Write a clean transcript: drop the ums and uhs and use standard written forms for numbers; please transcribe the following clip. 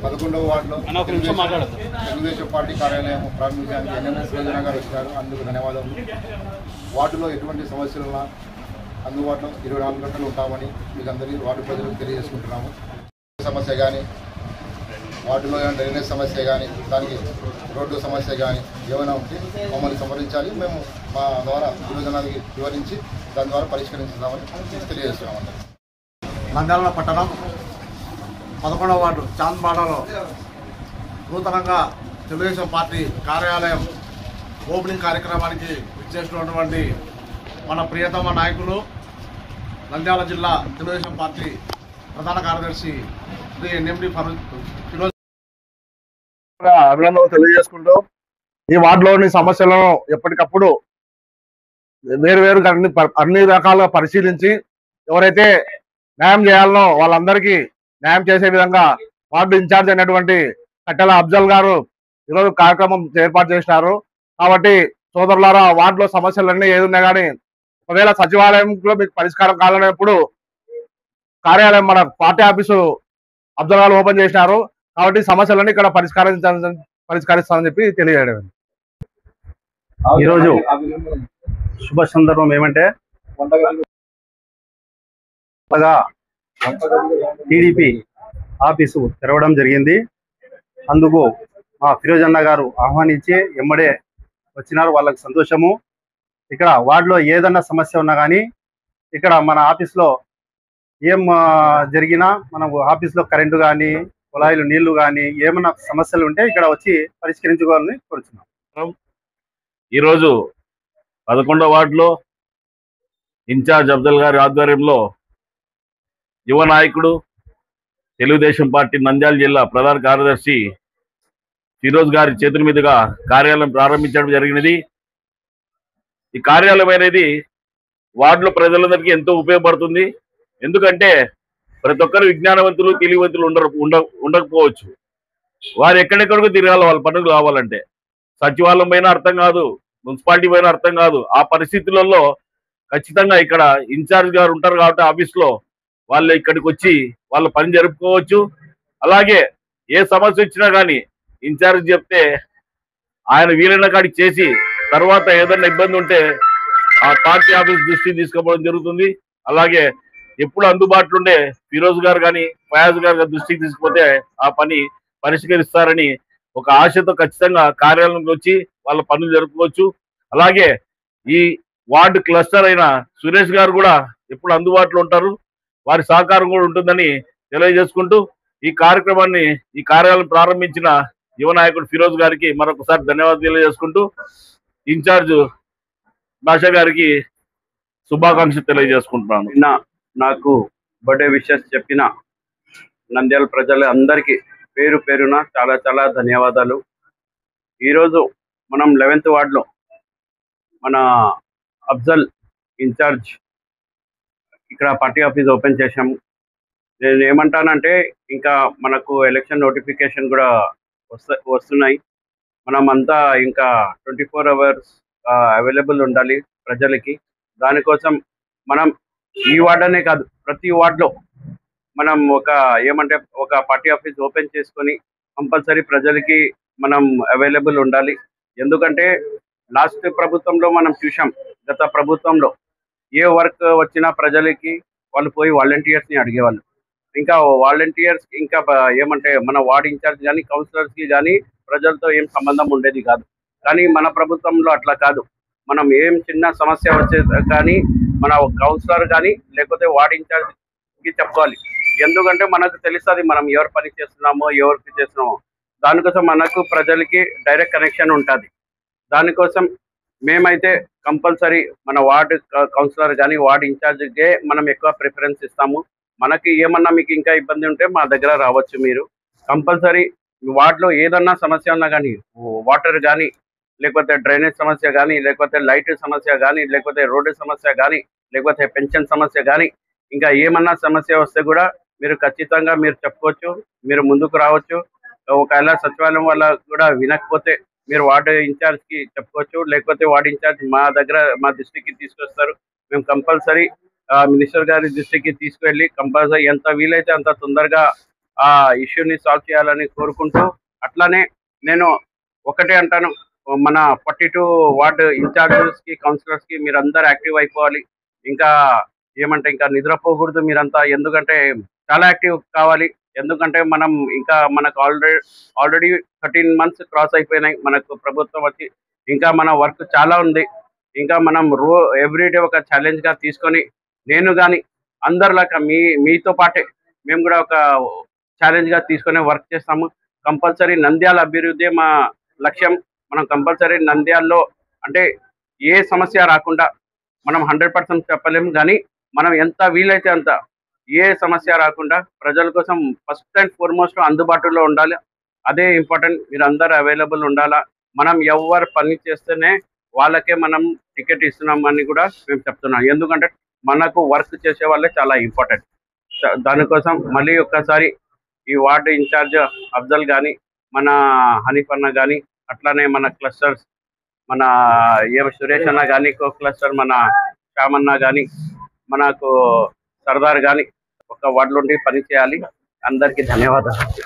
11వ వార్డులో తెలుగుదేశం పార్టీ కార్యాలయం ప్రారంభించడానికి ఎన్ఎంఎస్ రంజన గారు వచ్చారు. అందుకు ధన్యవాదాలు. వార్డులో ఎటువంటి సమస్యలున్నా అందుబాటులో 24 గంటలు ఉంటామని మీకు అందరికీ వార్డు ప్రజలకు తెలియజేసుకుంటున్నాము. సమస్య కానీ, వార్డులో ఏమైనా డ్రైనేజ్ సమస్య కానీ, దానికి రోడ్డు సమస్య కానీ ఏమైనా ఉంటే మమ్మల్ని సంప్రదించాలి. మేము మా ద్వారా యువజనానికి వివరించి దాని ద్వారా పరిష్కరించుదామని తెలియజేస్తున్నామండి. నంద్యాల పట్టణం 11వ వార్డు చాంద్బాడలో నూతనంగా తెలుగుదేశం పార్టీ కార్యాలయం ఓపెనింగ్ కార్యక్రమానికి ఇచ్చేసినటువంటి మన ప్రియతమ నాయకులు నంద్యాల జిల్లా తెలుగుదేశం పార్టీ ప్రధాన కార్యదర్శి శ్రీ ఎన్ఎండి అభినందనలు తెలియజేసుకుంటూ ఈ వార్డులోని సమస్యలను ఎప్పటికప్పుడు వేరువేరుగా అన్ని రకాలుగా పరిశీలించి ఎవరైతే న్యాయం చేయాలనో వాళ్ళందరికీ న్యాయం చేసే విధంగా వార్డు ఇన్ఛార్జ్ అయినటువంటి కట్టెల అఫ్జల్ గారు ఈరోజు కార్యక్రమం ఏర్పాటు చేసినారు. కాబట్టి సోదరులారా, వార్డులో సమస్యలన్నీ ఏదున్నా కానీ ఒకవేళ సచివాలయంలో మీకు పరిష్కారం కాలనేప్పుడు కార్యాలయం మన పార్టీ ఆఫీసు అఫ్జల్ గారు ఓపెన్ చేసినారు. కాబట్టి సమస్యలన్నీ ఇక్కడ పరిష్కరిస్తామని చెప్పి తెలియజేయడం. ఈరోజు శుభ సందర్భం ఏమంటే టీడీపీ ఆఫీసు తెరవడం జరిగింది. అందుకు మా ఫిరోజ్ అన్న గారు ఆహ్వానించి ఎమ్మడే వచ్చినారు. వాళ్ళకి సంతోషము. ఇక్కడ వార్డులో ఏదన్నా సమస్య ఉన్నా కానీ ఇక్కడ మన ఆఫీస్లో ఏం జరిగినా మనం ఆఫీస్లో కరెంటు కానీ, కుళాయిలు నీళ్లు కానీ ఏమైనా సమస్యలు ఉంటే ఇక్కడ వచ్చి పరిష్కరించుకోవాలని కోరుతున్నాం. ఈరోజు 11వ వార్డులో ఇన్ఛార్జ్ అఫ్జల్ గారి ఆధ్వర్యంలో యువ నాయకుడు, తెలుగుదేశం పార్టీ నంద్యాల జిల్లా ప్రధాన కార్యదర్శి ఫిరోజ్ గారి చేతుల మీదుగా కార్యాలయం ప్రారంభించడం జరిగినది. ఈ కార్యాలయం అనేది వార్డులో ప్రజలందరికీ ఎంతో ఉపయోగపడుతుంది. ఎందుకంటే ప్రతి ఒక్కరు విజ్ఞానవంతులు, తెలివివంతులు ఉండకపోవచ్చు. వారు ఎక్కడెక్కడికో తిరగాలి వాళ్ళ పనులు కావాలంటే. సచివాలయం పైన అర్థం కాదు, మున్సిపాలిటీ పైన అర్థం కాదు. ఆ పరిస్థితులలో ఖచ్చితంగా ఇక్కడ ఇన్ఛార్జ్ గారు ఉంటారు కాబట్టి ఆఫీస్లో వాళ్ళు ఇక్కడికి వచ్చి వాళ్ళ పని జరుపుకోవచ్చు. అలాగే ఏ సమస్య వచ్చినా కానీ ఇన్ఛార్జ్ చెప్తే ఆయన వీలైన కాడికి చేసి తర్వాత ఏదైనా ఇబ్బంది ఉంటే ఆ పార్టీ ఆఫీస్ దృష్టికి తీసుకోవడం జరుగుతుంది. అలాగే ఎప్పుడు అందుబాటులో ఉండే ఫిరోజ్ గారు కానీ, ఫయాజ్ గారు దృష్టికి తీసుకుపోతే ఆ పని పరిష్కరిస్తారని ఒక ఆశతో ఖచ్చితంగా కార్యాలయంకి వచ్చి వాళ్ళ పనులు జరుపుకోవచ్చు. అలాగే ఈ వార్డు క్లస్టర్ అయిన సురేష్ గారు కూడా ఎప్పుడు అందుబాటులో ఉంటారు. వారి సహకారం కూడా ఉంటుందని తెలియజేసుకుంటూ ఈ కార్యక్రమాన్ని, ఈ కార్యాలయం ప్రారంభించిన యువ నాయకుడు ఫిరోజ్ గారికి మరొకసారి ధన్యవాదాలు తెలియజేసుకుంటూ ఇన్ఛార్జ్ భాష గారికి శుభాకాంక్షలు తెలియజేసుకుంటున్నాను. నాకు బర్త్డే విషెస్ చెప్పిన నంద్యాల ప్రజలు అందరికీ పేరు పేరున చాలా చాలా ధన్యవాదాలు. ఈరోజు మనం 11th వార్డులో మన అఫ్జల్ ఇన్ఛార్జ్ ఇక్కడ పార్టీ ఆఫీస్ ఓపెన్ చేశాము. నేను ఏమంటానంటే ఇంకా మనకు ఎలక్షన్ నోటిఫికేషన్ కూడా వస్తున్నాయి. మనం అంతా ఇంకా 24 hours అవైలబుల్ ఉండాలి ప్రజలకి. దానికోసం మనం ఈ వార్డ్ అనే కాదు, ప్రతి వార్డులో మనం ఒక పార్టీ ఆఫీస్ ఓపెన్ చేసుకొని కంపల్సరీ ప్రజలకి మనం అవైలబుల్ ఉండాలి. ఎందుకంటే లాస్ట్ ప్రభుత్వంలో మనం చూసాం, గత ప్రభుత్వంలో ఏ వర్క్ వచ్చినా ప్రజలకి వాళ్ళు పోయి వాలంటీర్స్ని అడిగేవాళ్ళు. ఇంకా వాలంటీర్స్ ఇంకా మన వార్డ్ ఇన్ఛార్జ్ కానీ, కౌన్సిలర్స్కి కానీ ప్రజలతో ఏం సంబంధం ఉండేది కాదు. కానీ మన ప్రభుత్వంలో అట్లా కాదు. మనం ఏం చిన్న సమస్య వచ్చే కానీ మన కౌన్సిలర్ కానీ లేకపోతే వార్డ్ ఇన్ఛార్జ్కి చెప్పుకోవాలి. ఎందుకంటే మనకు తెలుస్తుంది మనం ఎవరు పని చేస్తున్నామో, ఎవరికి చేస్తున్నామో. దానికోసం మనకు ప్రజలకి డైరెక్ట్ కనెక్షన్ ఉంటుంది. దానికోసం మేమైతే కంపల్సరీ మన వార్డు కౌన్సిలర్ కానీ, వార్డ్ ఇన్ఛార్జ్కే మనం ఎక్కువ ప్రిఫరెన్స్ ఇస్తాము. మనకి ఏమన్నా మీకు ఇంకా ఇబ్బంది ఉంటే మా దగ్గర రావచ్చు. మీరు కంపల్సరీ వార్డులో ఏదన్నా సమస్య ఉన్నా కానీ, వాటర్ కానీ, లేకపోతే డ్రైనేజ్ సమస్య కానీ, లేకపోతే లైట్ సమస్య కానీ, లేకపోతే రోడ్డు సమస్య కానీ, లేకపోతే పెన్షన్ సమస్య కానీ, ఇంకా ఏమన్నా సమస్య వస్తే కూడా మీరు ఖచ్చితంగా మీరు చెప్పుకోవచ్చు. మీరు ముందుకు రావచ్చు. ఒకవేళ సచివాలయం వల్ల కూడా వినకపోతే మీరు వార్డు ఇన్ఛార్జ్కి చెప్పుకోవచ్చు. లేకపోతే వార్డు ఇన్ఛార్జ్ మా దృష్టికి తీసుకొస్తారు. మేము కంపల్సరీ మినిస్టర్ గారి దృష్టికి తీసుకువెళ్ళి కంపల్సరీ ఎంత వీలైతే అంత తొందరగా ఆ ఇష్యూని సాల్వ్ చేయాలని కోరుకుంటూ, అట్లానే నేను ఒకటే అంటాను, మన 42 వార్డు ఇన్ఛార్జెస్ కి కౌన్సిలర్స్ కి మీరందరూ యాక్టివ్ అయిపోవాలి. ఇంకా ఏమంటే ఇంకా నిద్రపోకూడదు మీరంతా, ఎందుకంటే చాలా యాక్టివ్ కావాలి. ఎందుకంటే మనం ఇంకా మనకు ఆల్రెడీ 13 మంత్స్ క్రాస్ అయిపోయినాయి మనకు ప్రభుత్వం వచ్చి. ఇంకా మన వర్క్ చాలా ఉంది. ఇంకా మనం ఎవ్రీడే ఒక ఛాలెంజ్ గా తీసుకొని, నేను కానీ అందరిలాగా మీతో పాటే మేము కూడా ఒక ఛాలెంజ్ గా తీసుకొని వర్క్ చేస్తాము. కంపల్సరీ నంద్యాల అభివృద్ధి మా లక్ష్యం. మనం కంపల్సరీ నంద్యాలలో అంటే ఏ సమస్య రాకుండా మనం 100% చెప్పలేము, కానీ మనం ఎంత వీలైతే అంత ఏ సమస్య రాకుండా ప్రజల కోసం ఫస్ట్ అండ్ ఫార్మోస్ట్ అందుబాటులో ఉండాలి. అదే ఇంపార్టెంట్. మీరు అందరూ అవైలబుల్ ఉండాలా. మనం ఎవరు పని చేస్తేనే వాళ్ళకే మనం టికెట్ ఇస్తున్నామని కూడా మేము చెప్తున్నాం. ఎందుకంటే మనకు వర్క్ చేసే వాళ్ళే చాలా ఇంపార్టెంట్. దానికోసం మళ్ళీ ఒక్కసారి ఈ వార్డు ఇన్ఛార్జ్ అఫ్జల్ కానీ, మన హనీఫ్ అన్న కానీ, అట్లానే మన క్లస్టర్స్ మన సురేష్ అన్న కానీ, కో క్లస్టర్ మన శ్యామ్ అన్న కానీ, మనకు సర్దార్ కానీ ఒక వార్డులో పని చేయాలి. అందరికీ ధన్యవాదాలు.